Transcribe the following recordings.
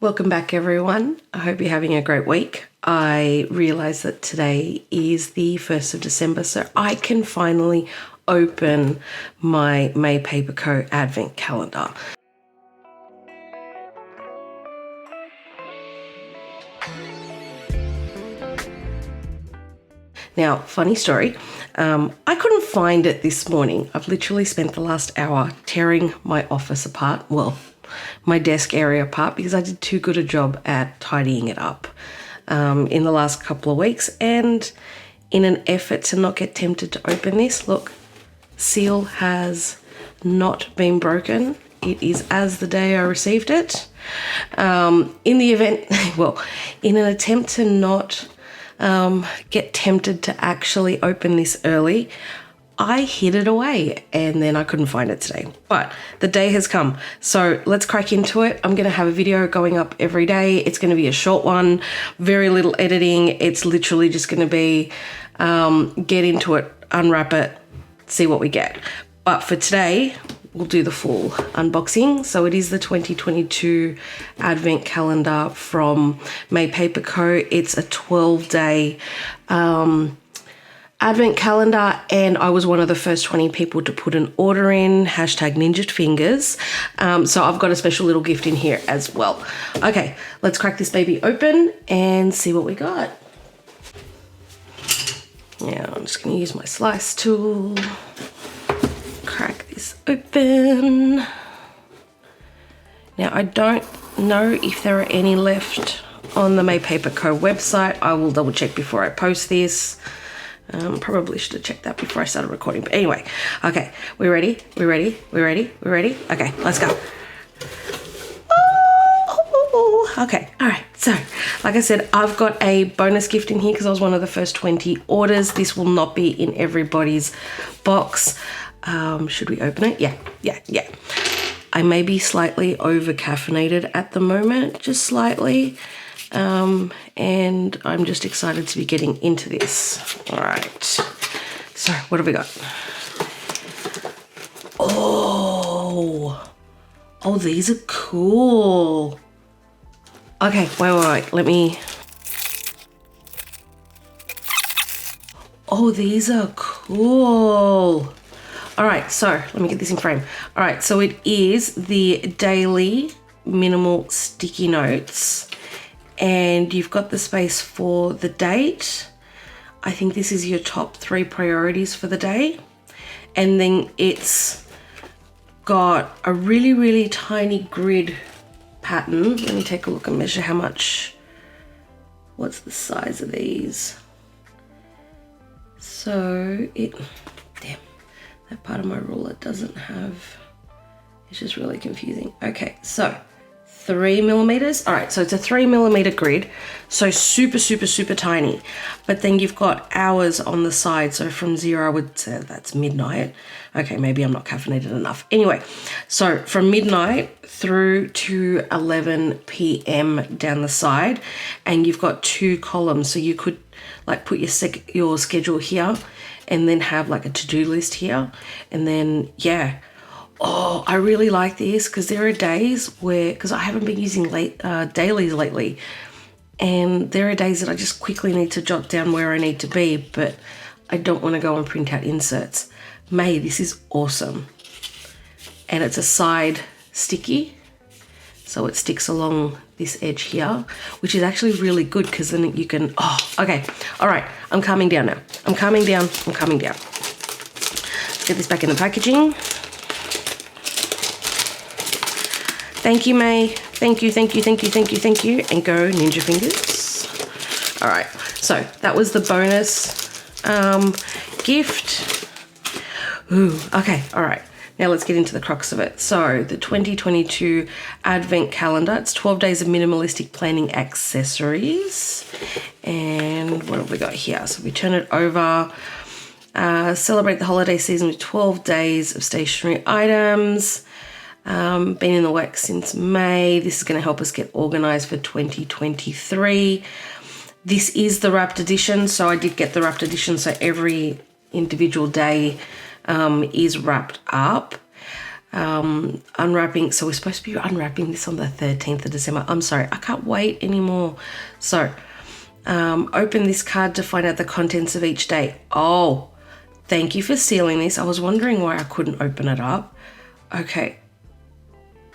Welcome back, everyone. I hope you're having a great week. I realise that today is the 1st of December, so I can finally open my May Paper Co. Advent calendar. Now, funny story, I couldn't find it this morning. I've literally spent the last hour tearing my office apart. Well, my desk area apart because I did too good a job at tidying it up in the last couple of weeks. And in an effort to not get tempted to open this, look, seal has not been broken. It is as the day I received it. In the event, well, in an attempt to not get tempted to actually open this early, I hid it away and then I couldn't find it today. But the day has come, so let's crack into it. I'm going to have a video going up every day. It's going to be a short one, very little editing. It's literally just going to be get into it, unwrap it, see what we get. But for today, we'll do the full unboxing. So it is the 2022 Advent calendar from May Paper Co. It's a 12-day Advent calendar, and I was one of the first 20 people to put an order in, #ninja fingers. So I've got a special little gift in here as well. Okay, let's crack this baby open and see what we got. Now I'm just gonna use my slice tool, crack this open. Now I don't know if there are any left on the May Paper Co. website. I will double check before I post this. Probably should have checked that before I started recording, but anyway. Okay, we ready? We ready? We ready? We ready? Okay, let's go. Okay, all right, so like I said, I've got a bonus gift in here because I was one of the first 20 orders. This will not be in everybody's box. Should we open it? Yeah. I may be slightly over caffeinated at the moment, just slightly. And I'm just excited to be getting into this. All right, so what have we got? Oh, these are cool. Okay, wait, let me. Oh, these are cool. All right, so let me get this in frame. All right, so it is the daily minimal sticky notes. And you've got the space for the date. I think this is your top 3 priorities for the day. And then it's got a really, really tiny grid pattern. Let me take a look and measure how much, what's the size of these? So damn, that part of my ruler doesn't have, it's just really confusing. Okay, so 3 millimeters. All right, so it's a 3 millimeter grid, so super, super, super tiny. But then you've got hours on the side. So from 0, I would say that's midnight. Okay, maybe I'm not caffeinated enough. Anyway, so from midnight through to 11 p.m. down the side, and you've got 2 columns. So you could like put your schedule here, and then have like a to-do list here, and then yeah. Oh, I really like this because there are days where, because I haven't been using dailies lately, and there are days that I just quickly need to jot down where I need to be, but I don't want to go and print out inserts. May, this is awesome. And it's a side sticky, so it sticks along this edge here, which is actually really good because then you can, okay. All right, I'm calming down now. I'm calming down. Let's get this back in the packaging. Thank you, May. Thank you. And go ninja fingers. All right, so that was the bonus gift. Ooh, okay, all right. Now let's get into the crux of it. So the 2022 Advent calendar, it's 12 days of minimalistic planning accessories. And what have we got here? So we turn it over. Celebrate the holiday season with 12 days of stationery items. Been in the works since May. This is going to help us get organized for 2023. This is the wrapped edition, so I did get the wrapped edition, so every individual day is wrapped up. unwrapping. So we're supposed to be unwrapping this on the 13th of December. I'm sorry, I can't wait anymore. So open this card to find out the contents of each day. Oh, thank you for sealing this. I was wondering why I couldn't open it up. Okay,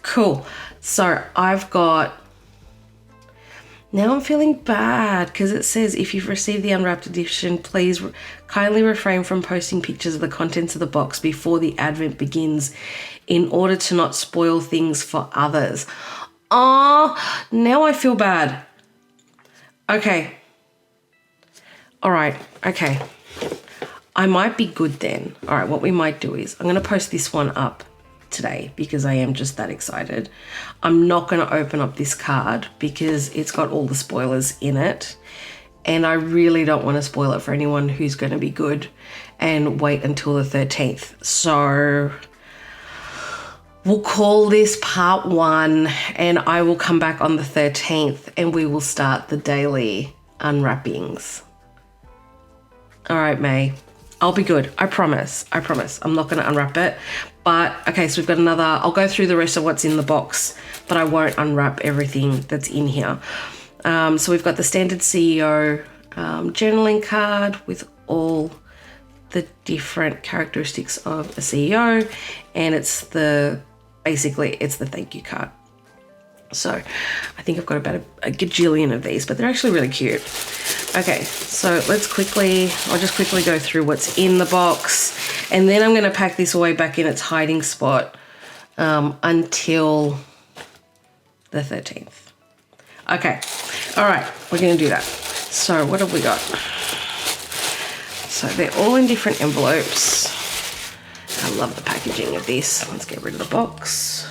cool. So I've got, now I'm feeling bad because it says if you've received the unwrapped edition, please kindly refrain from posting pictures of the contents of the box before the advent begins in order to not spoil things for others. Oh, now I feel bad. Okay. All right. Okay. I might be good then. All right. What we might do is I'm going to post this one up today because I am just that excited. I'm not going to open up this card because it's got all the spoilers in it, and I really don't want to spoil it for anyone who's going to be good and wait until the 13th. So we'll call this part 1, and I will come back on the 13th and we will start the daily unwrappings. All right, May. I'll be good. I promise. I promise. I'm not going to unwrap it. But, okay, so we've got another, I'll go through the rest of what's in the box, but I won't unwrap everything that's in here. So we've got the standard CEO journaling card with all the different characteristics of a CEO, and it's basically it's the thank you card. So I think I've got about a gajillion of these, but they're actually really cute. Okay, so I'll just quickly go through what's in the box, and then I'm going to pack this away back in its hiding spot until the 13th. Okay, all right, we're going to do that. So what have we got? So they're all in different envelopes. I love the packaging of this. Let's get rid of the box.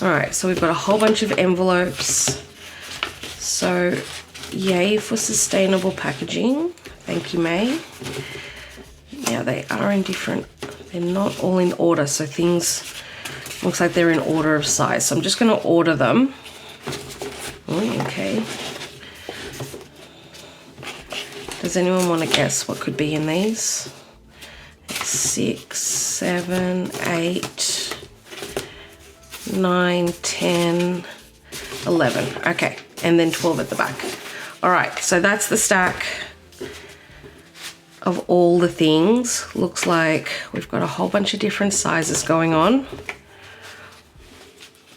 All right, so we've got a whole bunch of envelopes. So yay for sustainable packaging. Thank you, May. Yeah, they are in different, they're not all in order. So things, looks like they're in order of size. So I'm just gonna order them. Oh, okay. Does anyone want to guess what could be in these? 6, 7, 8, 9, 10, 11. Okay, and then 12 at the back. All right, so that's the stack of all the things. Looks like we've got a whole bunch of different sizes going on.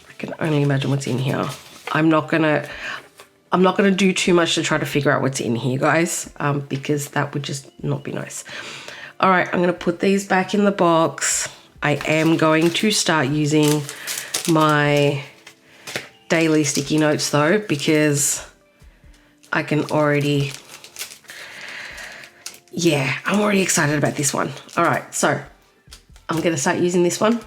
I can only imagine what's in here. I'm not gonna do too much to try to figure out what's in here, guys, because that would just not be nice. All right, I'm gonna put these back in the box. I am going to start using my daily sticky notes though, because I can already, yeah, I'm already excited about this one. All right, so I'm gonna start using this one.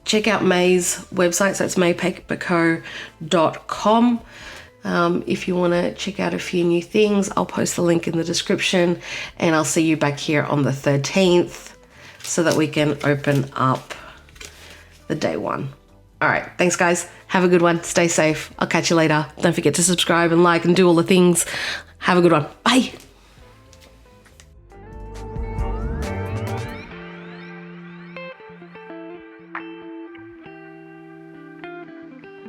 Check out May's website, so it's maypaperco.com. If you want to check out a few new things, I'll post the link in the description, and I'll see you back here on the 13th so that we can open up the day 1. All right, thanks guys. Have a good one. Stay safe. I'll catch you later. Don't forget to subscribe and like and do all the things. Have a good one. Bye.